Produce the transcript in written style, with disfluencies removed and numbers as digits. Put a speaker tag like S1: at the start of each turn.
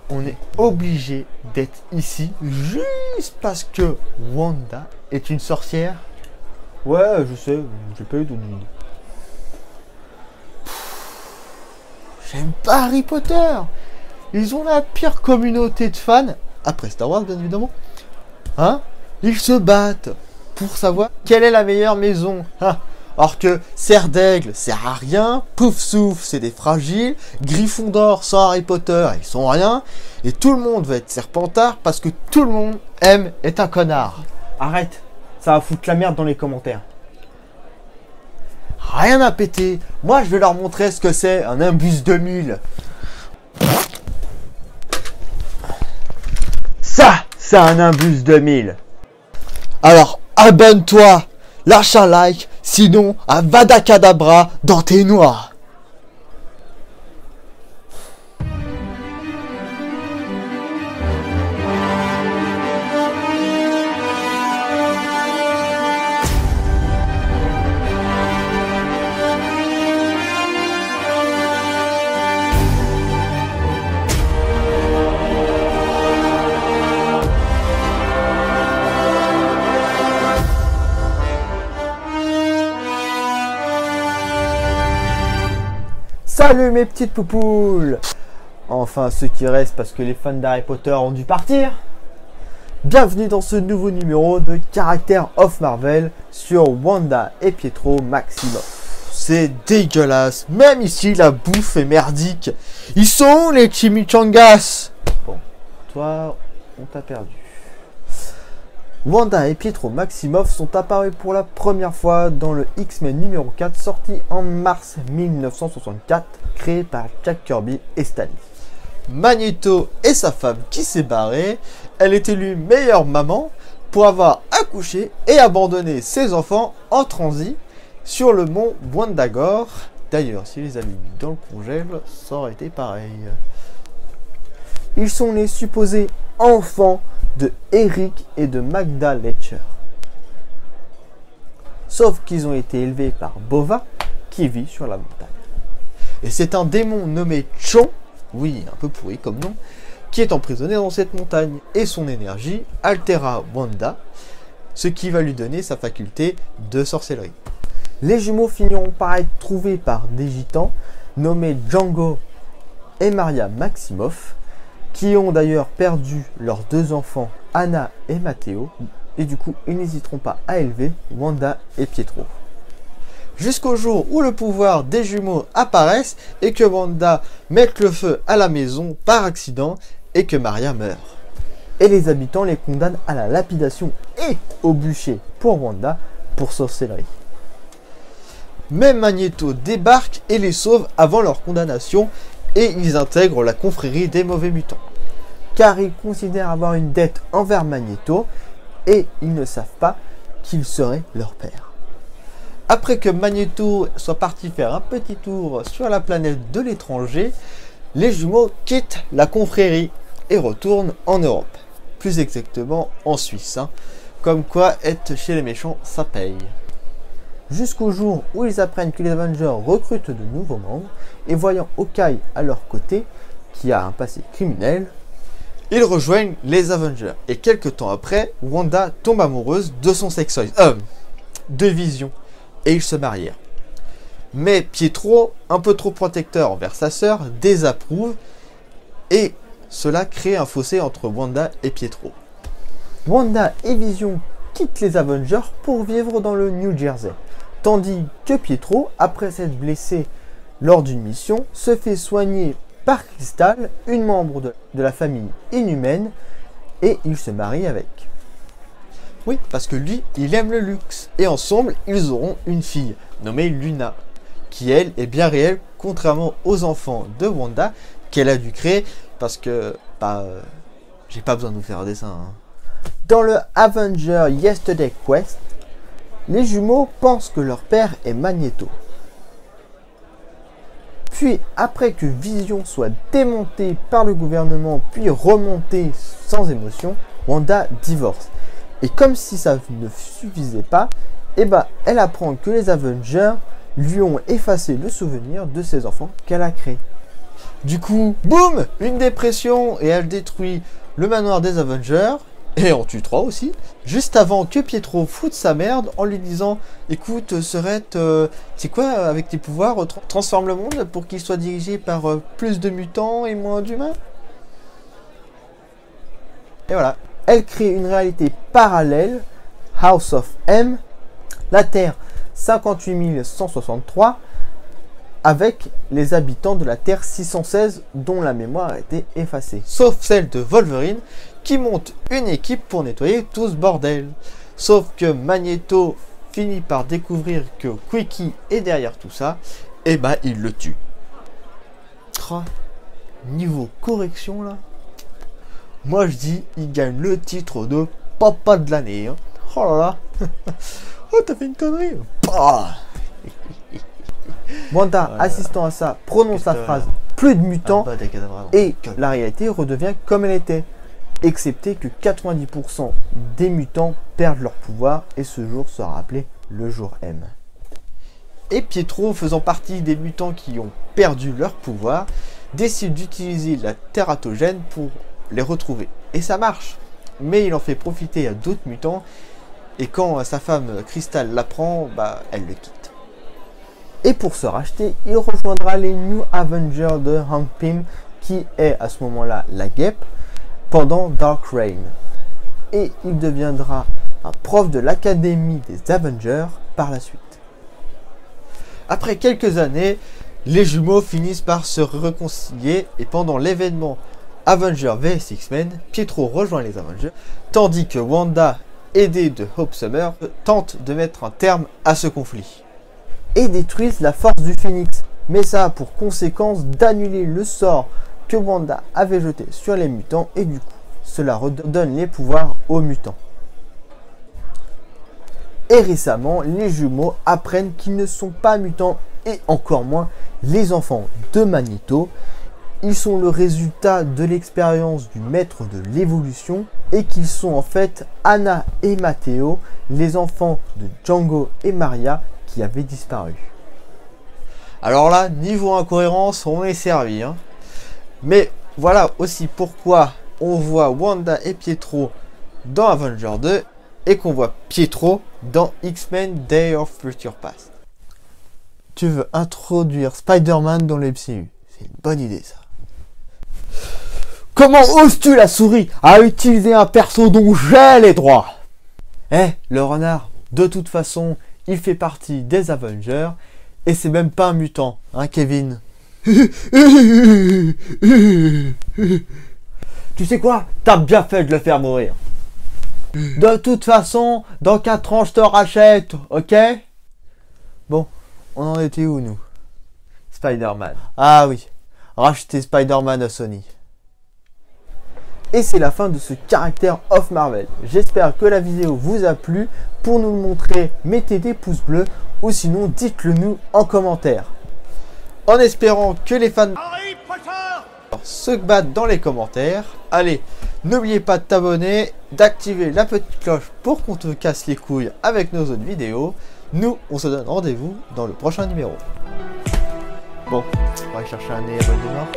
S1: on est obligé d'être ici juste parce que Wanda est une sorcière. Ouais, je sais, j'ai pas eu de nuit. J'aime pas Harry Potter. Ils ont la pire communauté de fans, après Star Wars bien évidemment. Hein? Ils se battent pour savoir quelle est la meilleure maison. Hein? Alors que Serre d'Aigle sert à rien, Poufsouffle c'est des fragiles, Gryffondor sans Harry Potter ils sont rien, et tout le monde va être Serpentard parce que tout le monde est un connard. Arrête, ça va foutre la merde dans les commentaires. Rien à péter, moi je vais leur montrer ce que c'est un Imbus 2000. Ça, c'est un Imbus 2000. Alors abonne-toi, lâche un like, sinon Avada Kedavra dans tes noix. Salut mes petites poupoules! Enfin ceux qui restent parce que les fans d'Harry Potter ont dû partir. Bienvenue dans ce nouveau numéro de Character of Marvel sur Wanda et Pietro Maximoff. C'est dégueulasse, même ici la bouffe est merdique. Ils sont où les chimichangas? Bon, toi on t'a perdu. Wanda et Pietro Maximoff sont apparus pour la première fois dans le X-Men numéro 4 sorti en mars 1964, créé par Jack Kirby et Stan Lee. Magneto et sa femme qui s'est barrée, elle est élue meilleure maman pour avoir accouché et abandonné ses enfants en transit sur le mont Wandagore. D'ailleurs, si les avait mis dans le congèle, ça aurait été pareil. Ils sont les supposés enfants de Eric et de Magda Letcher. Sauf qu'ils ont été élevés par Bova, qui vit sur la montagne. Et c'est un démon nommé Chon, oui, un peu pourri comme nom, qui est emprisonné dans cette montagne. Et son énergie altera Wanda, ce qui va lui donner sa faculté de sorcellerie. Les jumeaux finiront par être trouvés par des gitans, nommés Django et Maria Maximoff, qui ont d'ailleurs perdu leurs deux enfants, Anna et Matteo, et du coup, ils n'hésiteront pas à élever Wanda et Pietro. Jusqu'au jour où le pouvoir des jumeaux apparaisse et que Wanda mette le feu à la maison par accident et que Maria meurt. Et les habitants les condamnent à la lapidation et au bûcher pour Wanda pour sorcellerie. Mais Magneto débarque et les sauve avant leur condamnation, et ils intègrent la confrérie des mauvais mutants. Car ils considèrent avoir une dette envers Magneto et ils ne savent pas qu'il serait leur père. Après que Magneto soit parti faire un petit tour sur la planète de l'étranger, les jumeaux quittent la confrérie et retournent en Europe. Plus exactement en Suisse. Comme quoi être chez les méchants, ça paye. Jusqu'au jour où ils apprennent que les Avengers recrutent de nouveaux membres, et voyant Hawkeye à leur côté, qui a un passé criminel, ils rejoignent les Avengers. Et quelques temps après, Wanda tombe amoureuse de son sextoy, de Vision, et ils se marièrent. Mais Pietro, un peu trop protecteur envers sa sœur, désapprouve, et cela crée un fossé entre Wanda et Pietro. Wanda et Vision quittent les Avengers pour vivre dans le New Jersey. Tandis que Pietro, après s'être blessé lors d'une mission, se fait soigner par Crystal, une membre de la famille inhumaine, et il se marie avec. Oui, parce que lui, il aime le luxe. Et ensemble, ils auront une fille, nommée Luna, qui elle est bien réelle, contrairement aux enfants de Wanda, qu'elle a dû créer, parce que, j'ai pas besoin de vous faire un dessin. Dans le Avenger Yesterday Quest, les jumeaux pensent que leur père est Magneto. Puis, après que Vision soit démontée par le gouvernement, puis remontée sans émotion, Wanda divorce. Et comme si ça ne suffisait pas, elle apprend que les Avengers lui ont effacé le souvenir de ses enfants qu'elle a créés. Du coup, boum, une dépression et elle détruit le manoir des Avengers. Et en tue 3 aussi. Juste avant que Pietro foute sa merde en lui disant écoute, Serette, c'est quoi avec tes pouvoirs, transforme le monde pour qu'il soit dirigé par plus de mutants et moins d'humains. Et voilà. Elle crée une réalité parallèle, House of M, la Terre 58 163, avec les habitants de la Terre 616 dont la mémoire a été effacée. Sauf celle de Wolverine qui monte une équipe pour nettoyer tout ce bordel. Sauf que Magneto finit par découvrir que Quickie est derrière tout ça, et bah il le tue. Niveau correction là, moi je dis il gagne le titre de papa de l'année. Hein. Oh là là. Oh t'as fait une connerie. Bah. Wanda, assistant à ça, prononce la phrase plus de mutants et la réalité redevient comme elle était. Excepté que 90% des mutants perdent leur pouvoir et ce jour sera appelé le jour M. Et Pietro, faisant partie des mutants qui ont perdu leur pouvoir, décide d'utiliser la tératogène pour les retrouver. Et ça marche, mais il en fait profiter à d'autres mutants et quand sa femme Crystal l'apprend, bah, elle le quitte. Et pour se racheter, il rejoindra les New Avengers de Hank Pym qui est à ce moment-là la guêpe pendant Dark Reign. Et il deviendra un prof de l'Académie des Avengers par la suite. Après quelques années, les jumeaux finissent par se réconcilier et pendant l'événement Avengers vs X-Men, Pietro rejoint les Avengers, tandis que Wanda, aidée de Hope Summer, tente de mettre un terme à ce conflit. Et détruisent la force du Phénix, mais ça a pour conséquence d'annuler le sort que Wanda avait jeté sur les mutants et du coup, cela redonne les pouvoirs aux mutants. Et récemment, les jumeaux apprennent qu'ils ne sont pas mutants et encore moins les enfants de Magneto. Ils sont le résultat de l'expérience du maître de l'évolution et qu'ils sont en fait Anna et Matteo, les enfants de Django et Maria qui avaient disparu. Alors là, niveau incohérence, on est servi. Hein. Mais voilà aussi pourquoi on voit Wanda et Pietro dans Avengers 2 et qu'on voit Pietro dans X-Men Day of Future Past. Tu veux introduire Spider-Man dans le MCU? C'est une bonne idée ça. Comment oses-tu la souris à utiliser un perso dont j'ai les droits? Le renard, de toute façon, il fait partie des Avengers et c'est même pas un mutant, hein Kevin? Tu sais quoi? T'as bien fait de le faire mourir. De toute façon, dans 4 ans, je te rachète, ok? Bon, on en était où, nous? Spider-Man. Ah oui, racheter Spider-Man à Sony. Et c'est la fin de ce caractère of Marvel. J'espère que la vidéo vous a plu. Pour nous le montrer, mettez des pouces bleus ou sinon dites-le nous en commentaire. En espérant que les fans se battent dans les commentaires. Allez, n'oubliez pas de t'abonner, d'activer la petite cloche pour qu'on te casse les couilles avec nos autres vidéos. Nous, on se donne rendez-vous dans le prochain numéro. Bon, on va aller chercher un héros de mort.